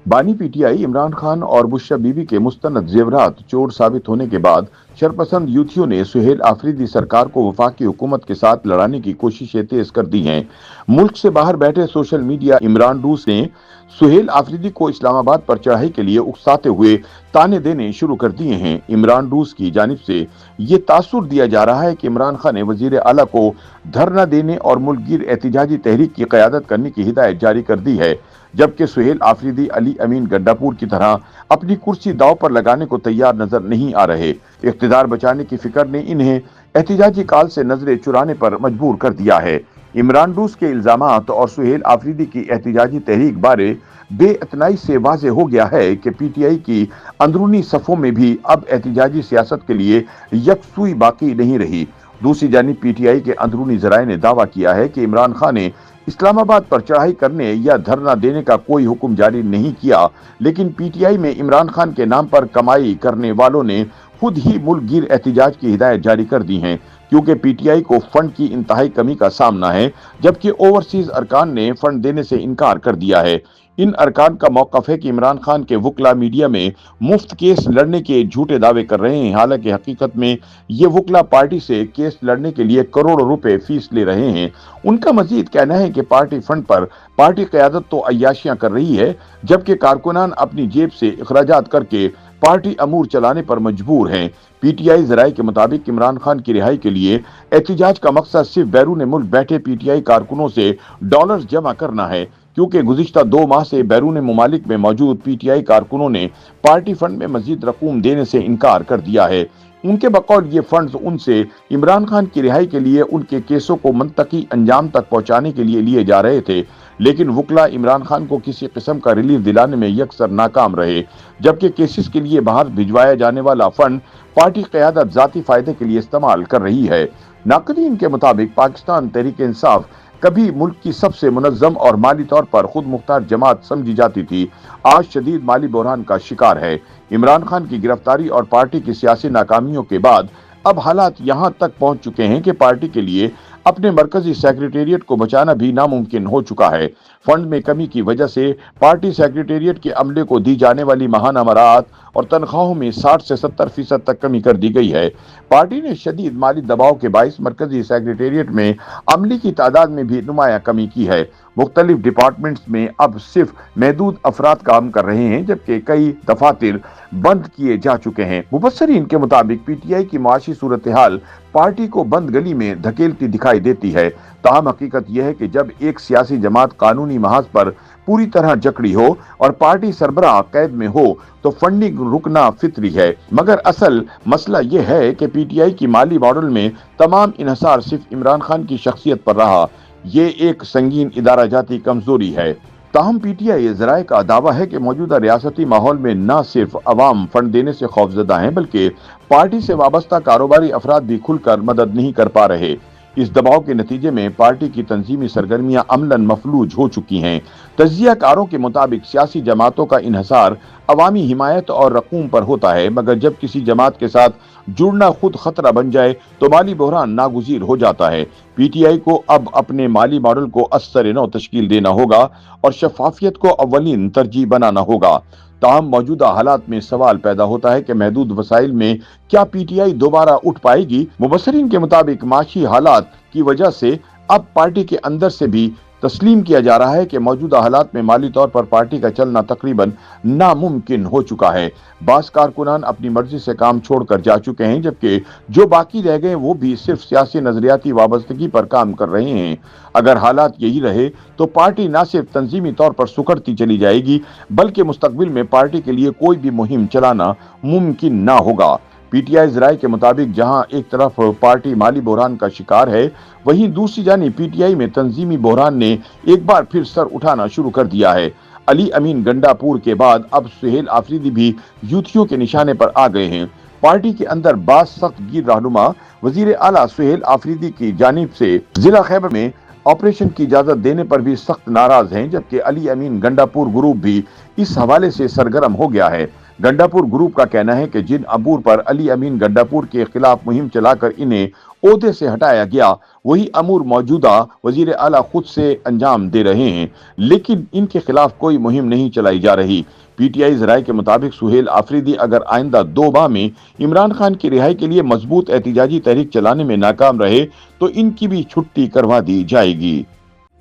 बानी पीटीआई इमरान खान और बुशरा बीबी के मुस्तनद जेवरात चोर साबित होने के बाद शरपसंद यूथियों ने सुहेल आफरीदी सरकार को वफाकी हुकूमत के साथ लड़ाने की कोशिशें तेज कर दी हैं। मुल्क से बाहर बैठे सोशल मीडिया इमरान रूस ने सुहेल आफरीदी को इस्लामाबाद पर चढ़ाई के लिए उकसाते हुए ताने देने शुरू कर दिए हैं। इमरान रूस की जानिब से ये तासुर दिया जा रहा है कि इमरान खान ने वजीर आला को धरना देने और मुल्कगीर एहतिजाजी तहरीक की क़यादत करने की हिदायत जारी कर दी है, जबकि सुहेल आफरीदी अली अमीन गड्डापुर की तरह अपनी कुर्सी दांव पर लगाने को तैयार नजर नहीं आ रहे। इख्तिदार बचाने की फिक्र ने इन्हें एहतिजाजी काल से नजरें चुराने पर मजबूर कर दिया है। इमरान रूस के इल्जामात और सुहेल आफरीदी की एहतिजाजी तहरीक बारे बेइतनाई से वाज़े हो गया है कि पीटीआई की अंदरूनी सफ़ों में भी अब एहतिजाजी सियासत के लिए यकसुई बाकी नहीं रही। दूसरी जानिब पीटीआई के अंदरूनी ज़राए ने दावा किया है कि इमरान खान ने इस्लामाबाद पर चढ़ाई करने या धरना देने का कोई हुक्म जारी नहीं किया, लेकिन पीटीआई में इमरान खान के नाम पर कमाई करने वालों ने खुद ही मुल्कगीर एहतिजाज की हिदायत जारी कर दी है, क्योंकि पीटीआई को फंड की इंतहाई कमी का सामना है, जबकि ओवरसीज अरकान ने फंड देने से इनकार कर दिया है। इन अरकान का मौकफ है कि इमरान खान के वकला मीडिया में मुफ्त केस लड़ने के झूठे दावे कर रहे हैं, हालांकि हकीकत में ये वकला पार्टी से केस लड़ने के लिए करोड़ों रुपए फीस ले रहे हैं। उनका मजीद कहना है कि पार्टी फंड पर पार्टी क़यादत तो अय्याशियां कर रही है, जबकि कारकुनान अपनी जेब से अखराजात करके पार्टी अमूर चलाने पर मजबूर हैं। पीटीआई जराये के मुताबिक इमरान खान की रिहाई के लिए एहतिजाज का मकसद सिर्फ बैरून मुल्क बैठे पीटीआई कारकुनों से डॉलर्स जमा करना है, क्योंकि गुज़िश्ता 2 माह से बैरून मुमालिक में मौजूद पीटीआई कारकुनों ने पार्टी फंड में मजीद रकूम देने से इनकार कर दिया है। उनके बकौल ये फंड्स उनसे इमरान खान की रिहाई के लिए उनके केसों को मंतकी अंजाम तक पहुंचाने के लिए लिए जा रहे थे, लेकिन वकला इमरान खान को किसी किस्म का रिलीफ दिलाने में यकसर नाकाम रहे, जबकि केसेस के लिए बाहर भिजवाया जाने वाला फंड पार्टी क़यादत ज़ाती फ़ायदे के लिए इस्तेमाल कर रही है। नाक़दीन के मुताबिक पाकिस्तान तहरीक इंसाफ कभी मुल्क की सबसे मुनज़्ज़म और माली तौर पर खुद मुख्तार जमात समझी जाती थी, आज शदीद माली बहरान का शिकार है। इमरान खान की गिरफ्तारी और पार्टी की सियासी नाकामियों के बाद अब हालात यहां तक पहुंच चुके हैं कि पार्टी के लिए अपने मरकजी सेक्रेटेरिएट को बचाना भी नामुमकिन हो चुका है। फंड में कमी की वजह से पार्टी सेक्रेटेरिएट के अमले को दी जाने वाली माहाना मराहत और तनख्वाहों में 60 से 70% तक कमी कर दी गई है। पार्टी ने शदीद माली दबाव के बाइस मरकजी सेक्रेटेरिएट में अमले की तादाद में भी नुमाया कमी की है। मुख्तलिफ डिपार्टमेंट्स में अब सिर्फ महदूद अफराद काम कर रहे हैं, जबकि कई दफातर बंद किए जा चुके हैं। मुबस्सरीन के मुताबिक पीटीआई की माशी सूरत हाल पार्टी को बंद गली में धकेलती दिखाई देती है। ताहम हकीकत यह है कि जब एक सियासी जमात कानूनी महाज पर पूरी तरह जकड़ी हो और पार्टी सरबराह कैद में हो तो फंडिंग रुकना फितरी है, मगर असल मसला यह है कि पीटीआई की माली मॉडल में तमाम इन्हसार सिर्फ इमरान खान की शख्सियत पर रहा। ये एक संगीन इदारा जाती कमजोरी है। ताहम पीटीआई ज़राए का दावा है कि मौजूदा रियासती माहौल में न सिर्फ अवाम फंड देने से खौफजदा हैं, बल्कि पार्टी से वाबस्ता कारोबारी अफराद भी खुलकर मदद नहीं कर पा रहे। इस दबाव के नतीजे में पार्टी की तंजीमी सरगर्मियां अमलन मफलूज हो चुकी हैं। तज्जियाकारों के मुताबिक सियासी जमातों का इन्हसार अवामी हिमायत और रकूम पर होता है, मगर जब किसी जमात के साथ जुड़ना खुद खतरा बन जाए तो माली बहरान नागुज़ीर हो जाता है। पीटीआई को अब अपने माली मॉडल को अस्सर नौ तश्कील देना होगा और शफाफियत को अव्वलीन तरजीह बनाना होगा। ताहम मौजूदा हालात में सवाल पैदा होता है कि महदूद वसाइल में क्या पीटीआई दोबारा उठ पाएगी। मुबस्सरीन के मुताबिक माशी हालात की वजह से अब पार्टी के अंदर से भी तस्लीम किया जा रहा है कि मौजूदा हालात में माली तौर पर पार्टी का चलना तकरीबन नामुमकिन हो चुका है। बास कारकुनान अपनी मर्जी से काम छोड़कर जा चुके हैं, जबकि जो बाकी रह गए वो भी सिर्फ सियासी नजरियाती वाबस्तगी पर काम कर रहे हैं। अगर हालात यही रहे तो पार्टी न सिर्फ तंजीमी तौर पर सुकड़ती चली जाएगी, बल्कि मुस्तकबिल में पार्टी के लिए कोई भी मुहिम चलाना मुमकिन ना होगा। पीटीआई ज़राए के मुताबिक जहां एक तरफ पार्टी माली बहरान का शिकार है, वहीं दूसरी जानिब पीटीआई में तंजीमी बहरान ने एक बार फिर सर उठाना शुरू कर दिया है। अली अमीन गंडापुर के बाद अब सुहेल आफरीदी भी यूथियों के निशाने पर आ गए हैं। पार्टी के अंदर बास सख्त गिर रहनुमा वजीर आला सुहेल आफरीदी की जानिब से जिला खैबर में ऑपरेशन की इजाजत देने पर भी सख्त नाराज हैं, जबकि अली अमीन गंडापुर ग्रुप भी इस हवाले से सरगर्म हो गया है। गंडापुर ग्रुप का कहना है कि जिन अबूर पर अली अमीन गंडापुर के खिलाफ मुहिम चलाकर इन्हें ओहदे से हटाया गया, वही अमूर मौजूदा वजीर आला खुद से अंजाम दे रहे हैं, लेकिन इनके खिलाफ कोई मुहिम नहीं चलाई जा रही। पीटीआई राय के मुताबिक सुहेल आफरीदी अगर आइंदा 2 माह में इमरान खान की रिहाई के लिए मजबूत एहतिजाजी तहरीक चलाने में नाकाम रहे तो इनकी भी छुट्टी करवा दी जाएगी।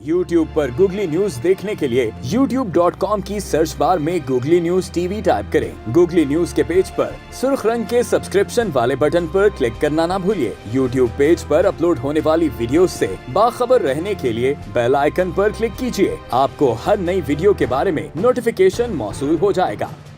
YouTube पर गूगली न्यूज देखने के लिए youtube.com की सर्च बार में गूगली न्यूज टीवी टाइप करें। गूगली न्यूज के पेज पर सुर्ख रंग के सब्सक्रिप्शन वाले बटन पर क्लिक करना ना भूलिए। YouTube पेज पर अपलोड होने वाली वीडियोस से बाखबर रहने के लिए बेल आइकन पर क्लिक कीजिए। आपको हर नई वीडियो के बारे में नोटिफिकेशन मौसूल हो जाएगा।